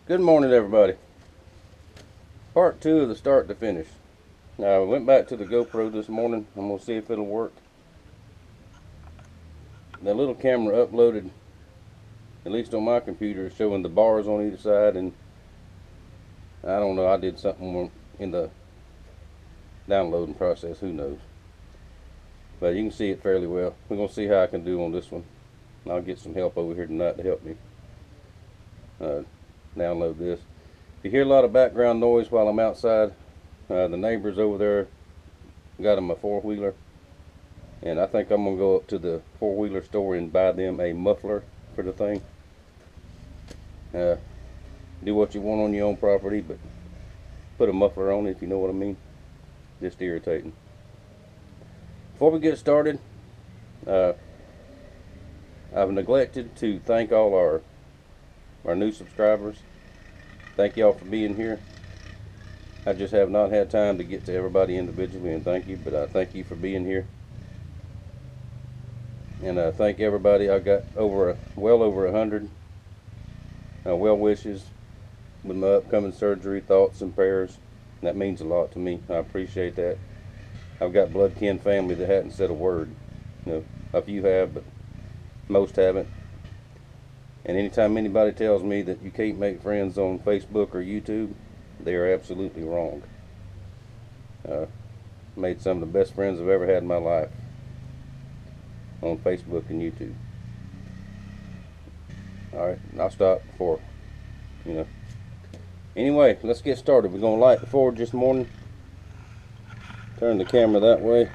Good morning, everybody. Part 2 of the start to finish. Now, I went back to the GoPro this morning. I'm going to see if it'll work. The little camera uploaded, at least on my computer, is showing the bars on either side, and I don't know, I did something in the downloading process, who knows. But you can see it fairly well. We're going to see how I can do on this one. I'll get some help over here tonight to help me download this. If you hear a lot of background noise while I'm outside, the neighbors over there got them a four-wheeler, and I think I'm going to go up to the four-wheeler store and buy them a muffler for the thing. Do what you want on your own property, but put a muffler on it, if you know what I mean. Just irritating. Before we get started, I've neglected to thank all our new subscribers. Thank y'all for being here. I just have not had time to get to everybody individually and thank you, but I thank you for being here. And I thank everybody. I got well over 100 well wishes with my upcoming surgery, thoughts and prayers. That means a lot to me. I appreciate that. I've got blood kin family that hadn't said a word. You know, a few have, but most haven't. And anytime anybody tells me that you can't make friends on Facebook or YouTube, they are absolutely wrong. Made some of the best friends I've ever had in my life on Facebook and YouTube. Alright, I'll stop before, Anyway, let's get started. We're going to light the forge this morning. Turn the camera that way.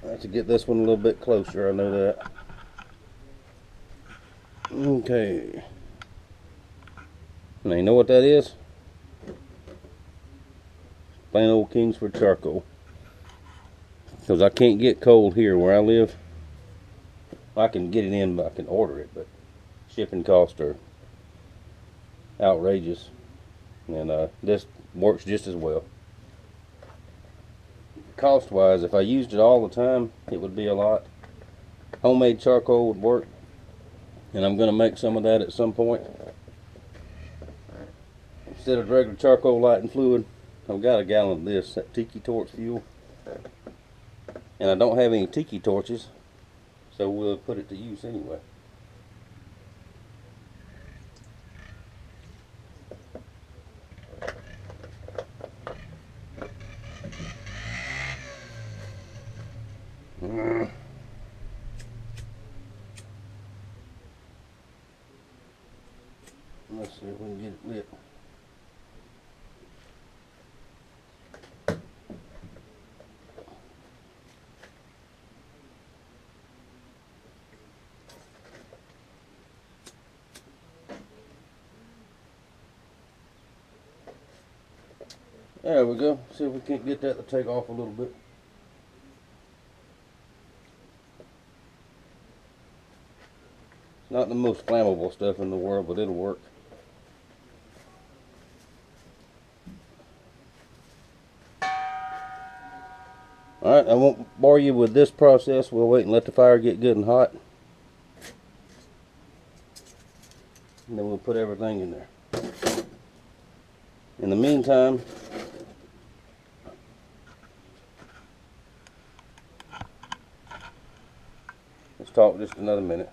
I have to get this one a little bit closer, I know that. Okay. Now you know what that is? Plain old Kingsford charcoal. Because I can't get coal here where I live. I can get it in, but I can order it, but shipping costs are outrageous. And this works just as well. Cost wise, if I used it all the time, it would be a lot. Homemade charcoal would work. And I'm going to make some of that at some point. Instead of regular charcoal lighting fluid, I've got a gallon of this, that tiki torch fuel. And I don't have any tiki torches, so we'll put it to use anyway. Let's see if we can get it lit. There we go. See if we can't get that to take off a little bit. It's not the most flammable stuff in the world, but it'll work. Alright, I won't bore you with this process. We'll wait and let the fire get good and hot. And then we'll put everything in there. In the meantime, let's talk just another minute.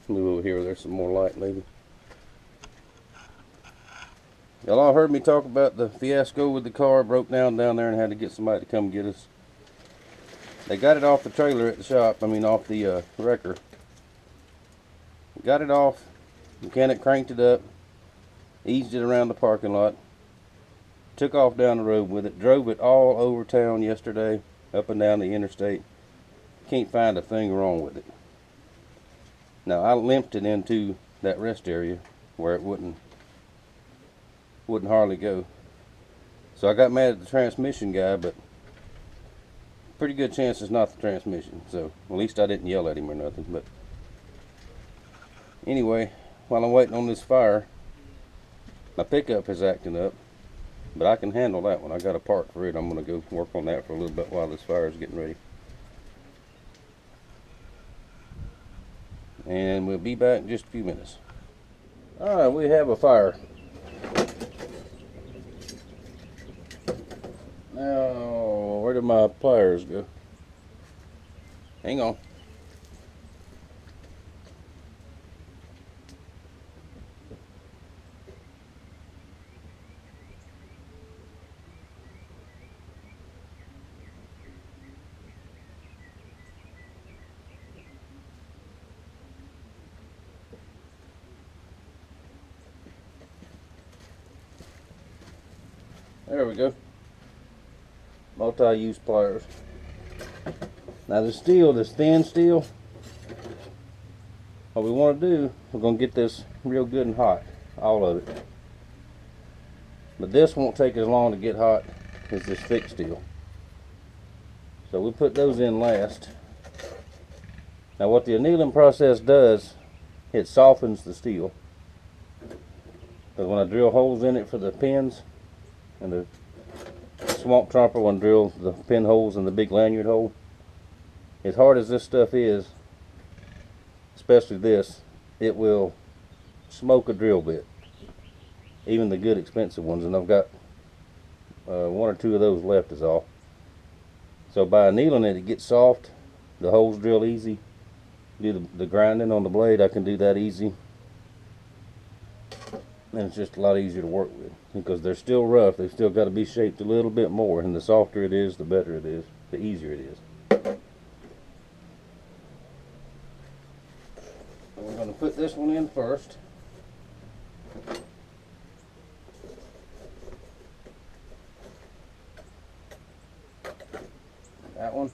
Move over here where there's some more light maybe. Y'all all heard me talk about the fiasco with the car. Broke down there and had to get somebody to come get us. They got it off the trailer at the shop, off the wrecker. Got it off, mechanic cranked it up, eased it around the parking lot, took off down the road with it, drove it all over town yesterday, up and down the interstate. Can't find a thing wrong with it. Now I limped it into that rest area where it wouldn't hardly go. So I got mad at the transmission guy, but pretty good chance it's not the transmission. So at least I didn't yell at him or nothing. But anyway, while I'm waiting on this fire, my pickup is acting up, but I can handle that one. I got a part for it. I'm going to go work on that for a little bit while this fire is getting ready. and we'll be back in just a few minutes. All right, we have a fire. Now, where did my pliers go? Hang on. There we go. Multi-use pliers. Now the steel, this thin steel, what we want to do, we're going to get this real good and hot, all of it. But this won't take as long to get hot as this thick steel. So we put those in last. Now what the annealing process does, it softens the steel. Because when I drill holes in it for the pins, and the Swamp Tromper one drills the pin holes in the big lanyard hole, as hard as this stuff is, especially this, it will smoke a drill bit, even the good expensive ones, and I've got one or two of those left is all. So by annealing it, it gets soft, the holes drill easy. Do the grinding on the blade, I can do that easy, and it's just a lot easier to work with, because they're still rough. They've still got to be shaped a little bit more, and the softer it is, the better it is, the easier it is. So we're going to put this one in first. That one.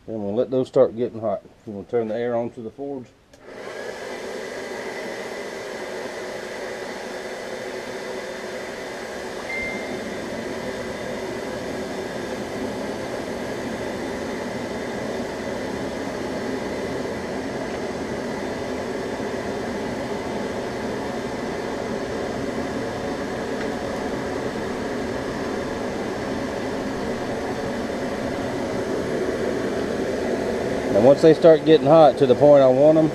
Then we'll let those start getting hot. We'll turn the air on to the forge. And once they start getting hot to the point I want them,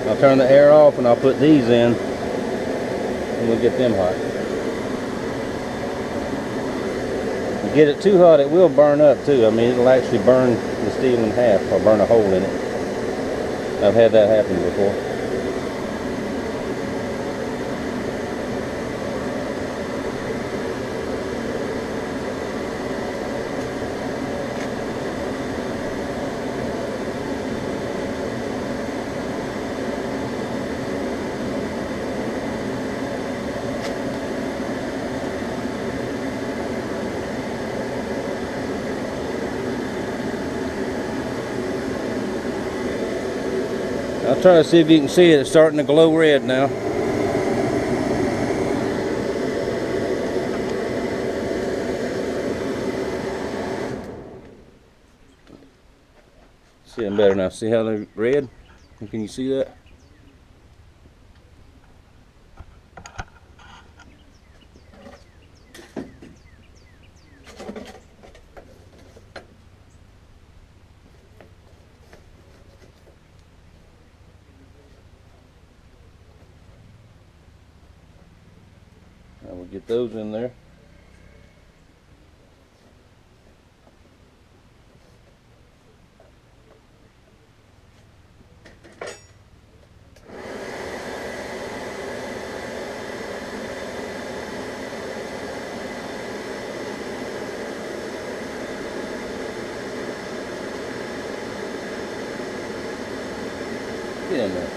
I'll turn the air off and I'll put these in, and we'll get them hot. If you get it too hot, it will burn up too. I mean, it'll actually burn the steel in half, or burn a hole in it. I've had that happen before. I'll try to see if you can see it. It's starting to glow red now. See them better now. See how they're red? Can you see that? Now we'll get those in there. Get in there.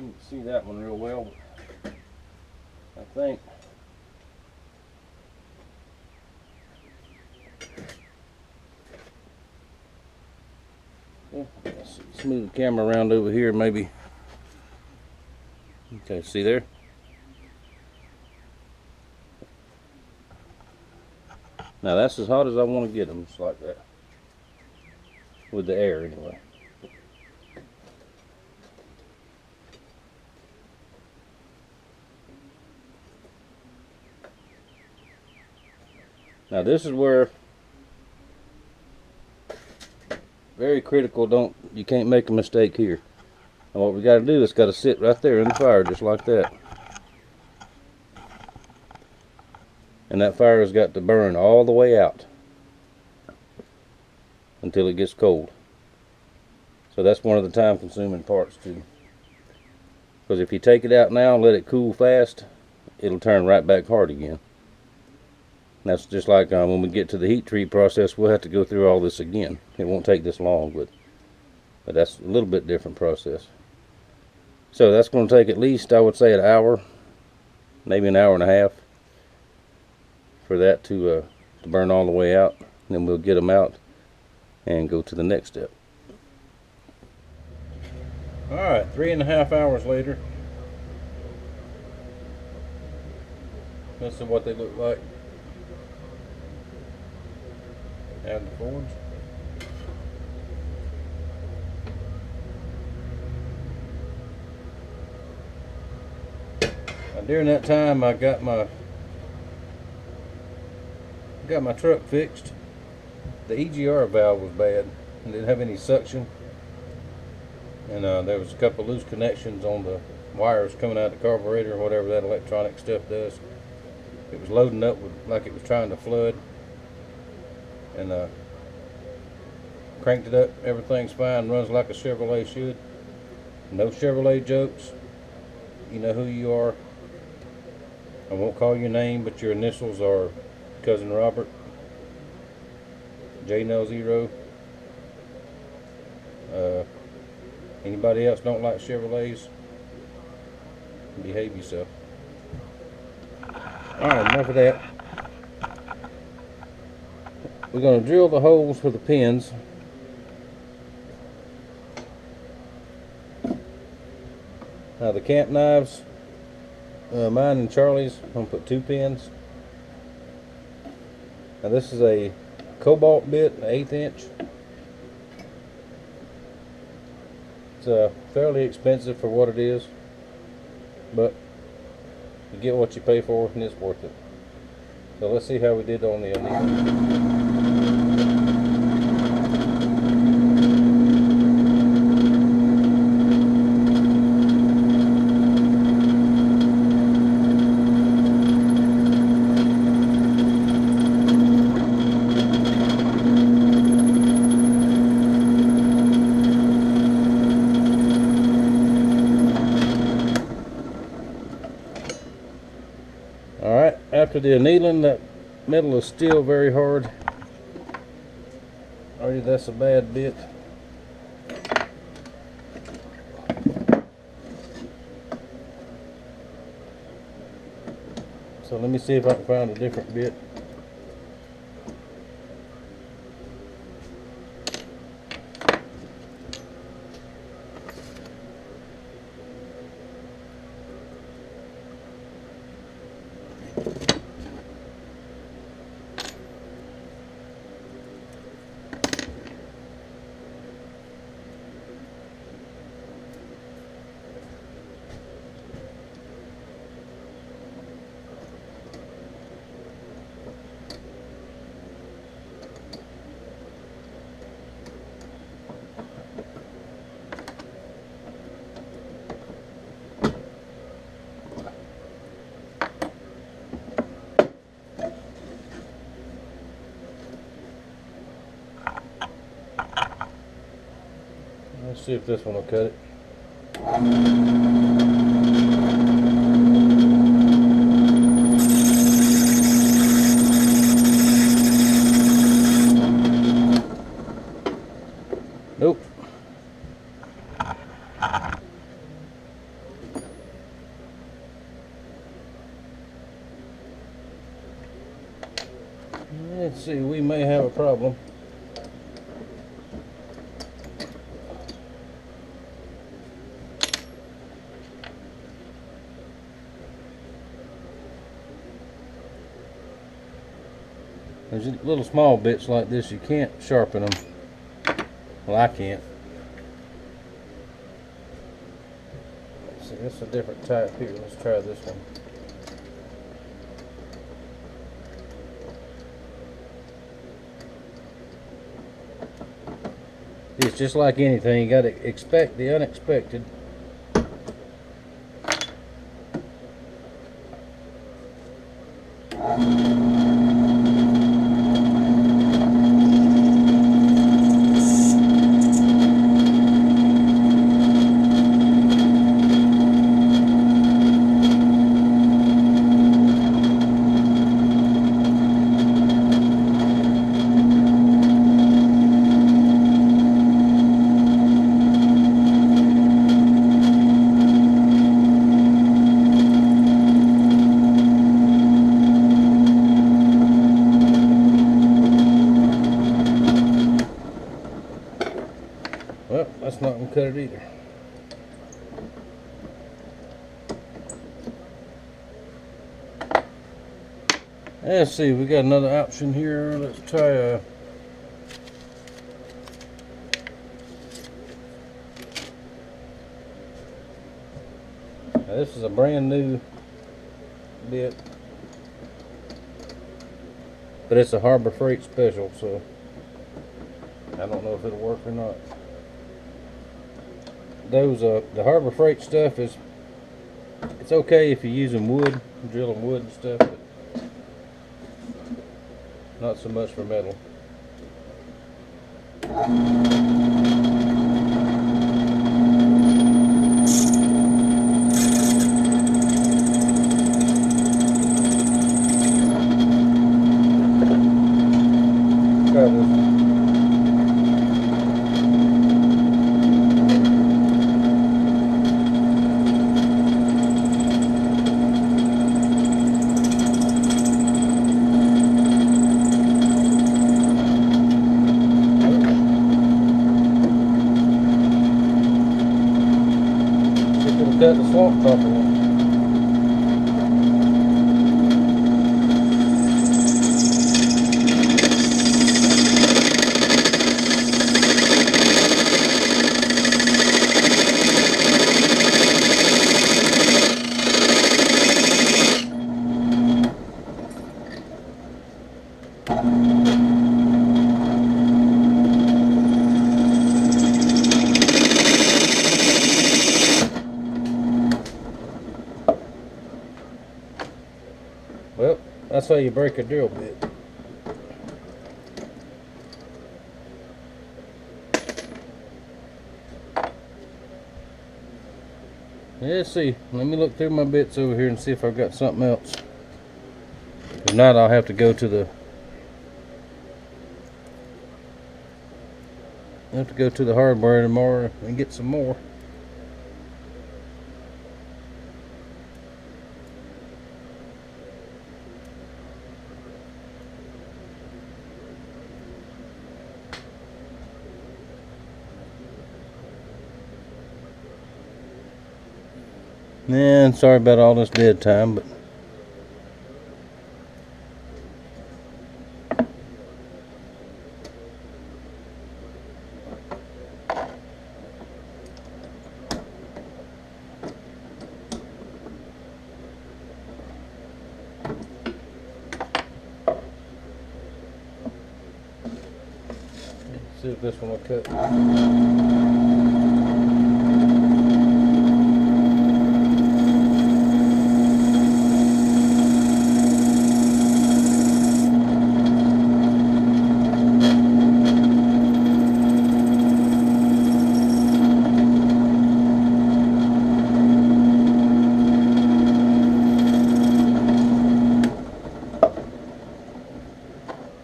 You can see that one real well, I think. Yeah, let's move the camera around over here, maybe. Okay, see there? Now that's as hot as I want to get them, just like that. With the air, anyway. Now this is where very critical, you can't make a mistake here. And what we got to do is got to sit right there in the fire just like that. And that fire has got to burn all the way out until it gets cold. So that's one of the time consuming parts too. Because if you take it out now and let it cool fast, it'll turn right back hard again. That's just like when we get to the heat treat process, we'll have to go through all this again. It won't take this long, but that's a little bit different process. So that's going to take at least, I would say, an hour, maybe an hour and a half for that to burn all the way out. And then we'll get them out and go to the next step. Alright, 3.5 hours later. This is what they look like. Add the forge. Now during that time I got my truck fixed. The EGR valve was bad and didn't have any suction, and there was a couple loose connections on the wires coming out of the carburetor or whatever that electronic stuff does. It was loading up with, like it was trying to flood. And cranked it up, everything's fine, runs like a Chevrolet should. No Chevrolet jokes. You know who you are. I won't call your name, but your initials are Cousin Robert, JNL0. Anybody else don't like Chevrolets, behave yourself. Alright, enough of that. We're going to drill the holes for the pins. Now the camp knives, mine and Charlie's, I'm going to put 2 pins. Now this is a cobalt bit, an 1/8 inch. It's fairly expensive for what it is, but you get what you pay for and it's worth it. So let's see how we did on the annealing. Alright, after the annealing, that metal is still very hard. Already that's a bad bit. So let me see if I can find a different bit. Let's see if this one will cut it. Nope. see, we may have a problem. There's little small bits like this, you can't sharpen them. Well, I can't. Let's see, this is a different type here. Let's try this one. It's just like anything, you gotta expect the unexpected. Well, that's not going to cut it either. Let's see, we got another option here. Let's try now this is a brand new bit, but it's a Harbor Freight special, so I don't know if it'll work or not. Those the Harbor Freight stuff it's okay if you're using wood, drilling wood and stuff, but not so much for metal. Try this. Cut the swamp properly. Well, that's how you break a drill bit. Let's see. Let me look through my bits over here and see if I've got something else. If not, I'll have to go to the hardware tomorrow and get some more. Man, sorry about all this dead time, but let's see if this one will cut.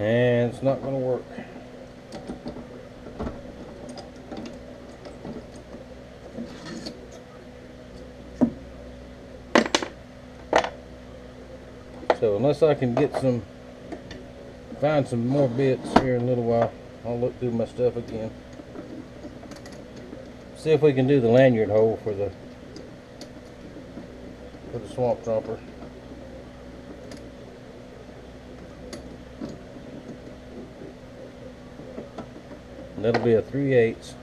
And it's not going to work. So unless I can get some find some more bits here in a little while. I'll look through my stuff again. See if we can do the lanyard hole for the swamp tromper. And that'll be a 3/8.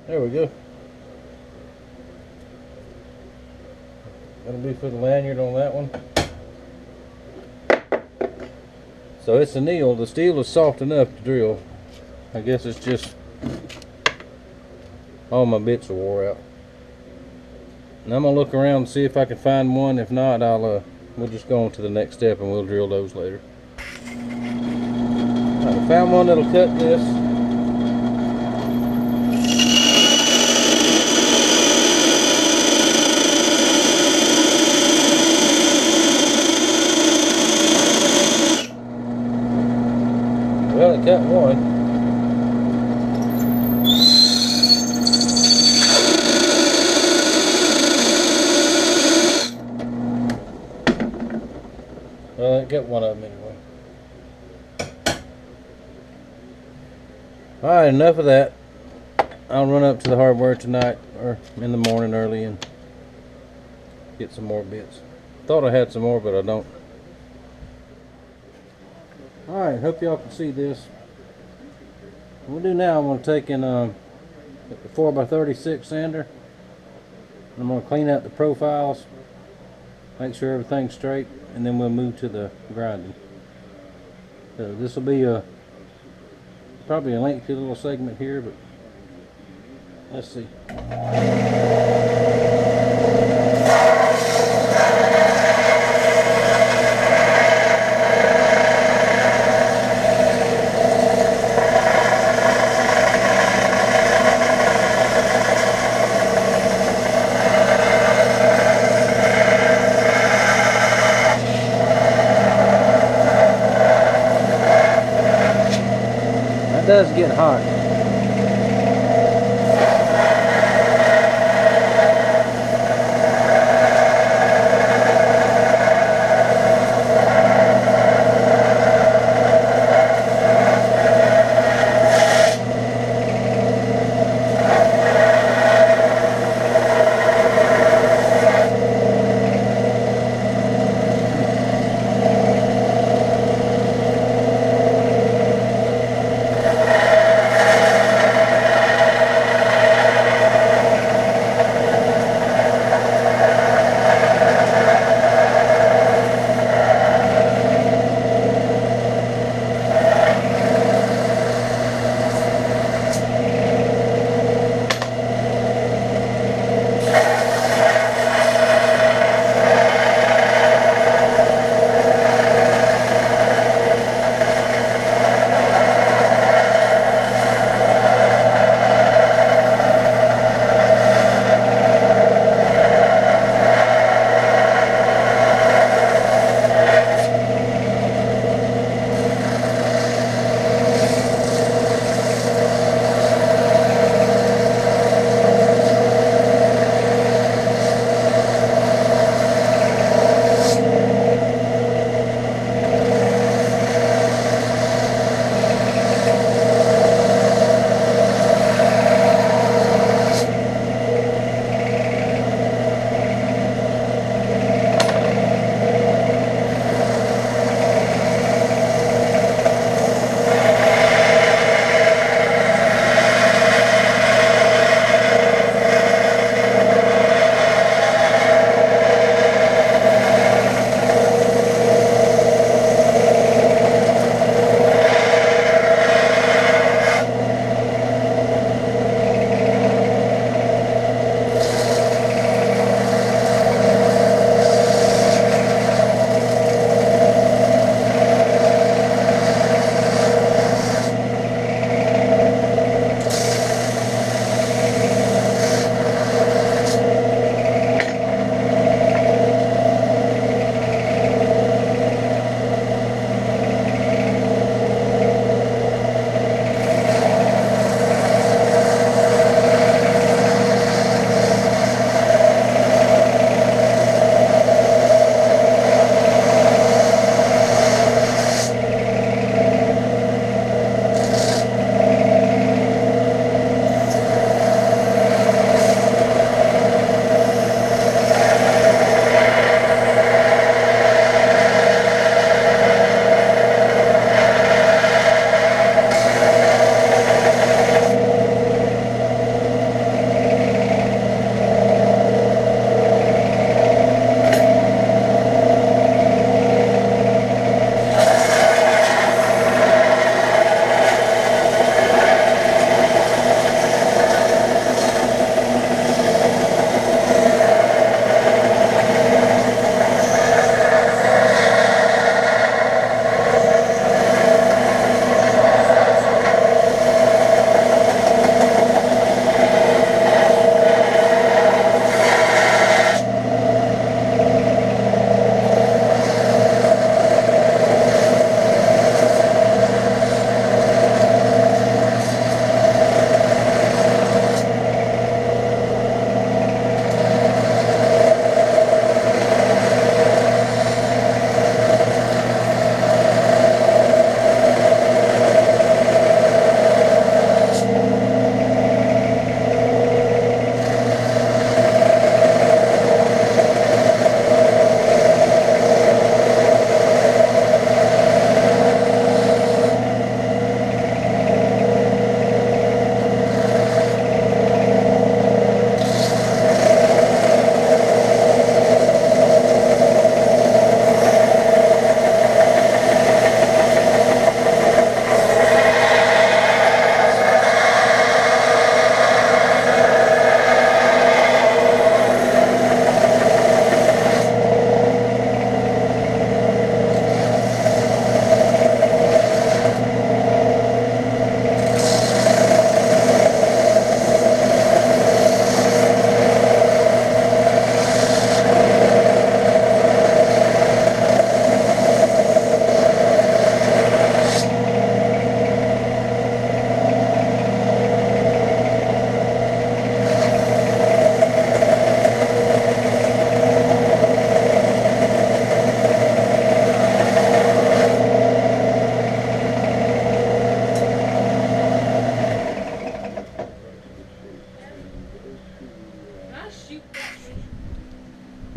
There we go. That'll be for the lanyard on that one. So it's a Neal. The steel is soft enough to drill. I guess it's just all my bits are wore out. And I'm gonna look around and see if I can find one. If not, we'll just go on to the next step and we'll drill those later. I found one that'll cut this. Well, it cut one. Well, it got one of them anyway. Alright, enough of that. I'll run up to the hardware tonight or in the morning early and get some more bits. Thought I had some more, but I don't. Alright, hope y'all can see this. What we'll do now, I'm going to take in the 4x36 sander. I'm going to clean out the profiles, make sure everything's straight, and then we'll move to the grinding. So this will be probably a lengthy little segment here, but let's see. It does get hot.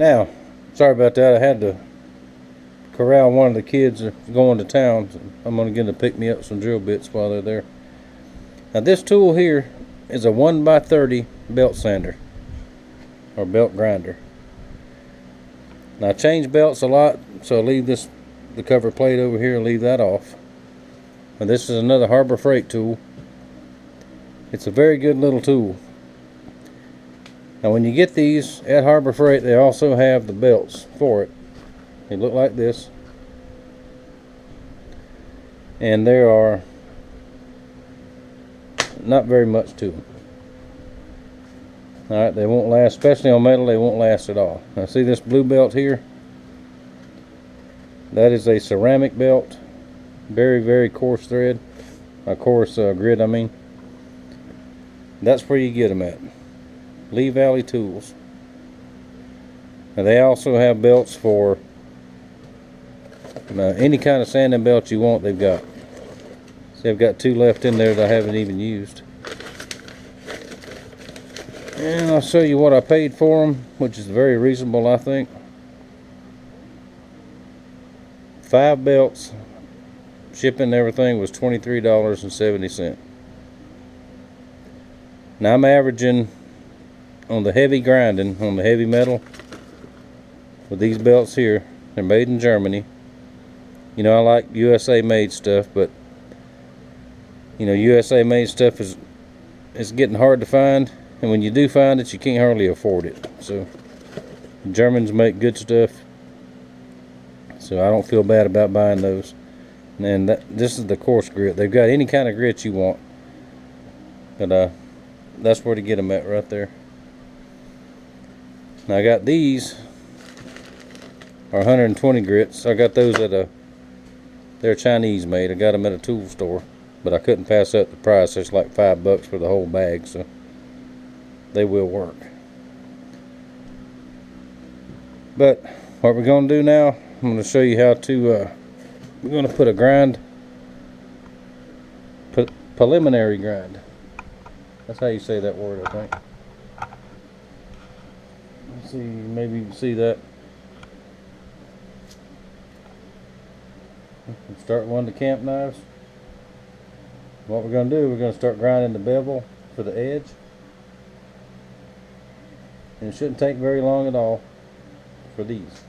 Now, sorry about that. I had to corral one of the kids going to town. So I'm going to get them to pick me up some drill bits while they're there. Now this tool here is a 1x30 belt sander or belt grinder. Now I change belts a lot, so I leave the cover plate over here and leave that off. And this is another Harbor Freight tool. It's a very good little tool. Now when you get these at Harbor Freight, they also have the belts for it. They look like this. And there are not very much to them. Alright, they won't last, especially on metal, they won't last at all. Now see this blue belt here? That is a ceramic belt. Very, very coarse thread. Coarse grit, I mean. That's where you get them at. Lee Valley Tools. Now they also have belts for any kind of sanding belt you want, they've got. See, I've got 2 left in there that I haven't even used. And I'll show you what I paid for them, which is very reasonable, I think. 5 belts, shipping and everything was $23.70. Now I'm averaging on the heavy grinding, on the heavy metal, with these belts here. They're made in Germany. You know, I like USA made stuff, but you know, USA made stuff is getting hard to find, and when you do find it, you can't hardly afford it. So the Germans make good stuff, so I don't feel bad about buying those. And this is the coarse grit. They've got any kind of grit you want, but that's where to get them at, right there. Now I got these are 120 grits. I got those at they're Chinese made. I got them at a tool store, but I couldn't pass up the price. It's like $5 for the whole bag, so they will work. But what we're going to do now, I'm going to show you how to we're going to put a preliminary grind. That's how you say that word, I think. Let's see, maybe you can see that. Start one of the camp knives. What we're going to do, we're going to start grinding the bevel for the edge. And it shouldn't take very long at all for these.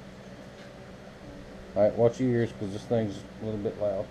Alright, watch your ears because this thing's a little bit loud.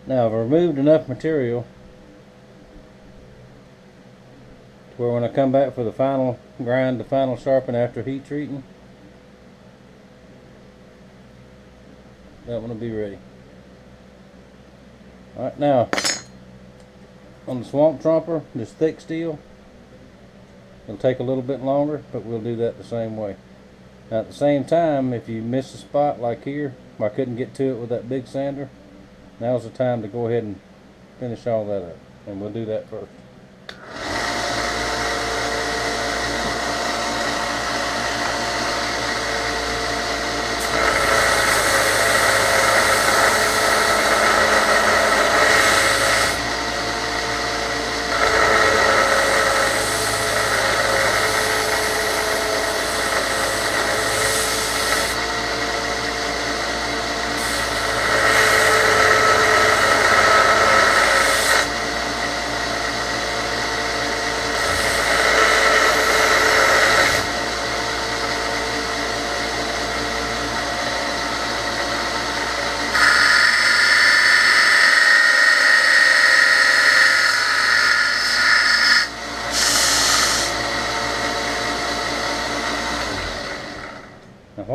Now I've removed enough material to where when I come back for the final grind, the final sharpen after heat treating, that one will be ready. Alright, now on the Swamp Tromper, this thick steel, it'll take a little bit longer, but we'll do that the same way. Now at the same time, if you miss a spot like here where I couldn't get to it with that big sander, now's the time to go ahead and finish all that up, and we'll do that first.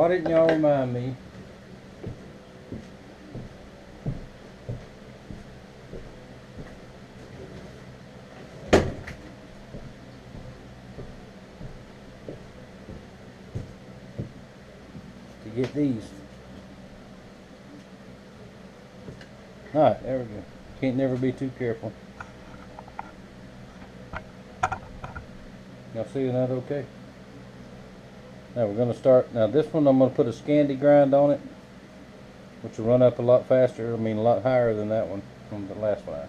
Why didn't y'all remind me? To get these. Alright, there we go. Can't never be too careful. Y'all seeing that okay? Now we're going to start. Now this one I'm going to put a Scandi grind on it, which will run up a lot faster. I mean a lot higher than that one from the last one.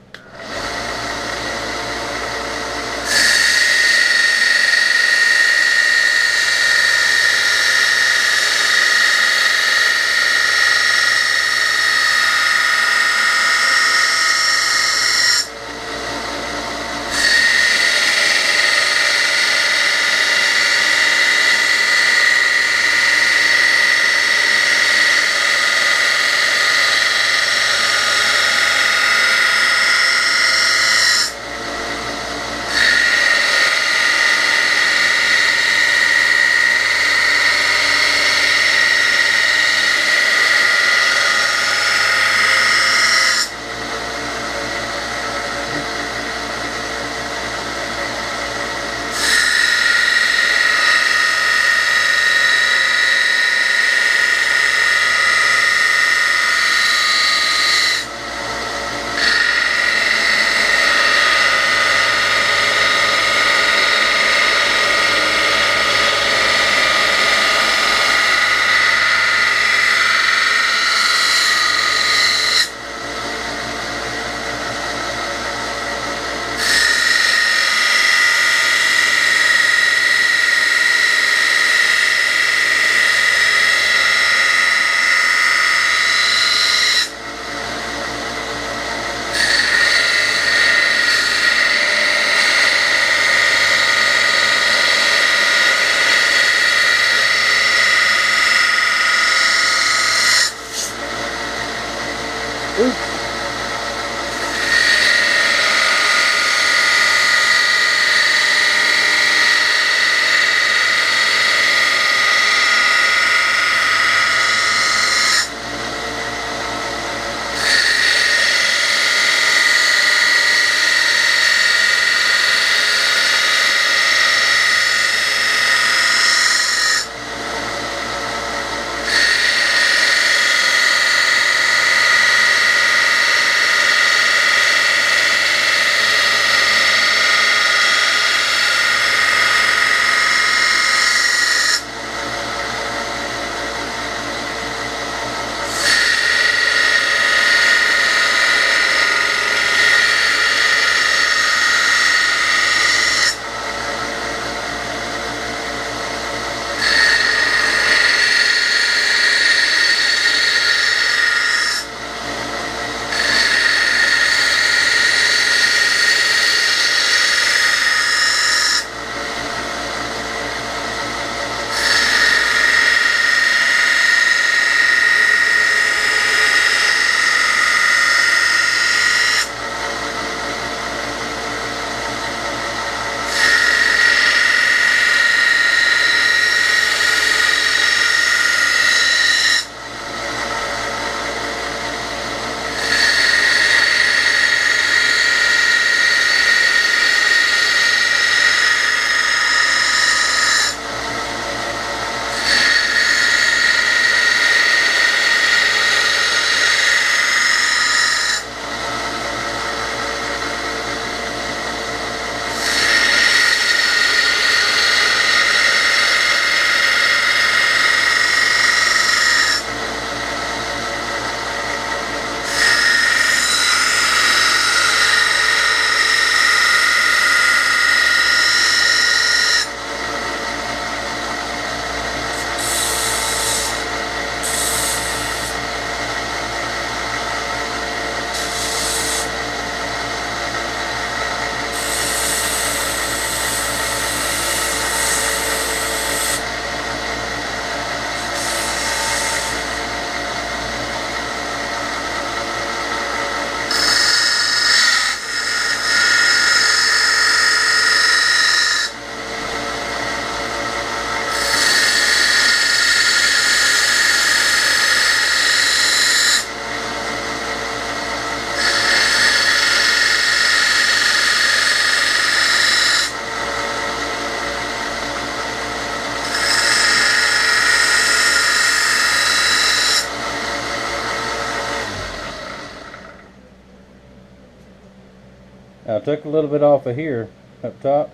Now I took a little bit off of here up top,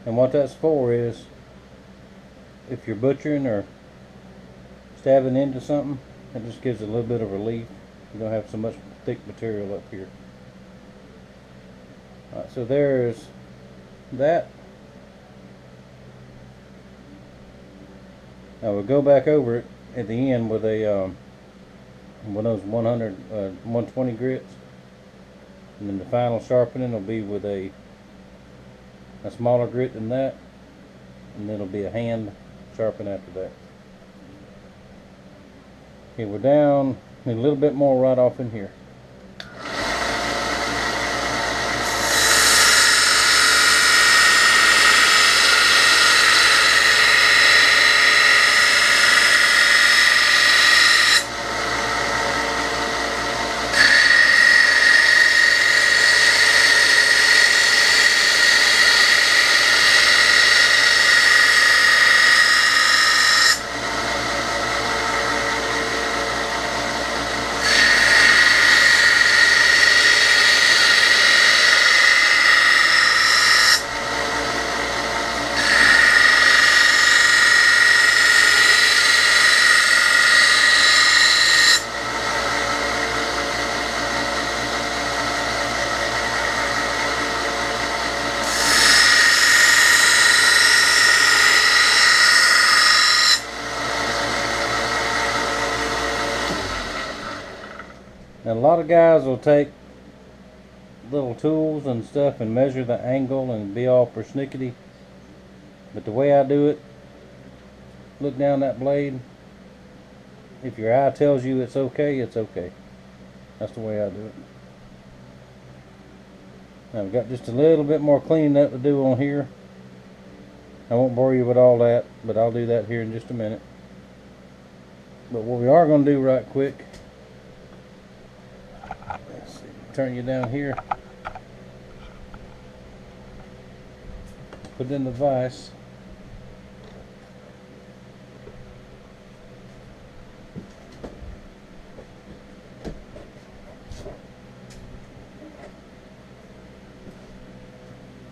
and what that's for is if you're butchering or stabbing into something, it just gives a little bit of relief. You don't have so much thick material up here. Alright, so there's that. Now we'll go back over it at the end with a one of those 120 grits, and then the final sharpening will be with a smaller grit than that, and then it'll be a hand sharpen after that. Okay, we're down a little bit more right off in here. Now, a lot of guys will take little tools and stuff and measure the angle and be all persnickety, but the way I do it, look down that blade. If your eye tells you it's okay, it's okay. That's the way I do it. Now I've got just a little bit more cleaning up to do on here. I won't bore you with all that, but I'll do that here in just a minute. But what we are going to do right quick, let's see, turn you down here, put it in the vise.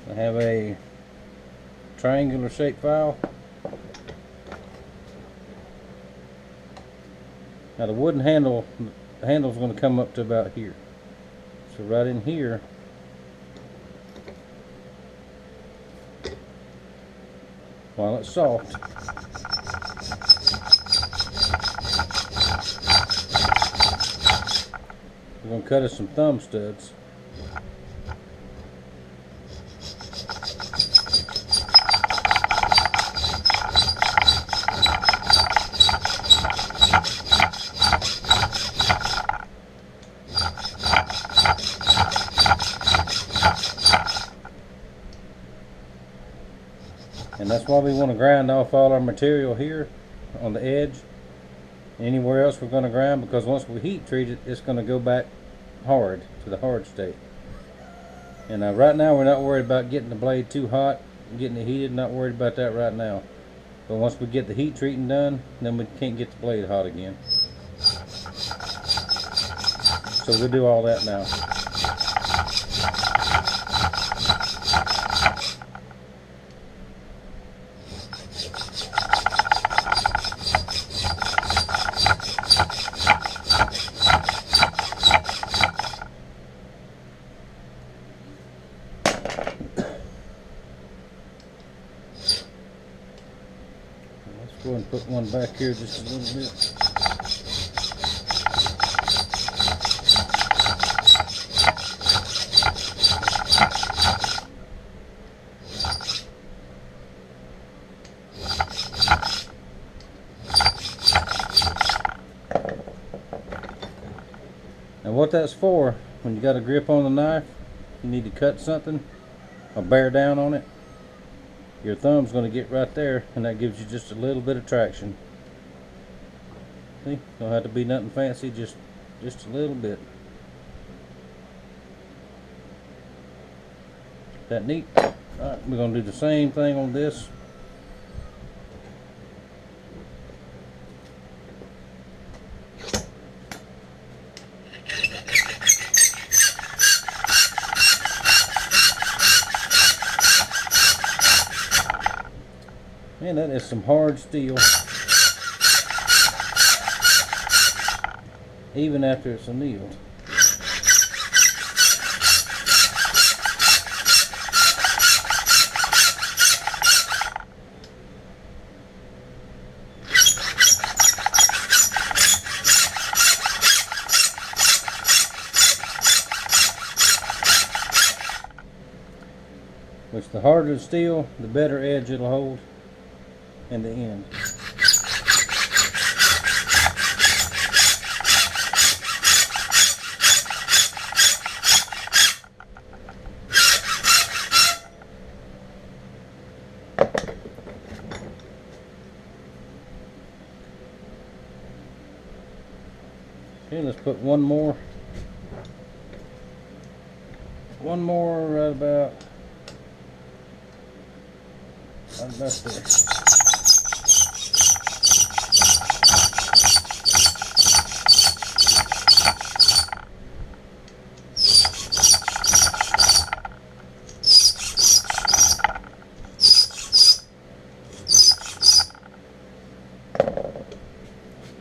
I have a triangular shaped file. Now the wooden handle, the handle's going to come up to about here. So right in here, while it's soft, we're going to cut us some thumb studs. And that's why we want to grind off all our material here on the edge. Anywhere else we're going to grind, because once we heat treat it, it's going to go back hard to the hard state. And right now we're not worried about getting the blade too hot, getting it heated, not worried about that right now. But once we get the heat treating done, then we can't get the blade hot again. So we'll do all that now. Go ahead and put one back here just a little bit. Now what that's for, when you got a grip on the knife, you need to cut something or bear down on it, your thumb's going to get right there, and that gives you just a little bit of traction. See, don't have to be nothing fancy, just a little bit. That neat? Alright, we're going to do the same thing on this. And that is some hard steel. Even after it's annealed. Which the harder the steel, the better edge it'll hold in the end. Okay, let's put one more right about there.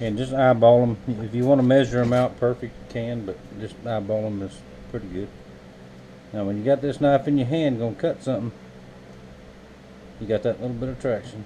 And just eyeball them. If you want to measure them out perfect, you can, but just eyeball them is pretty good. Now when you got this knife in your hand going to cut something, you got that little bit of traction.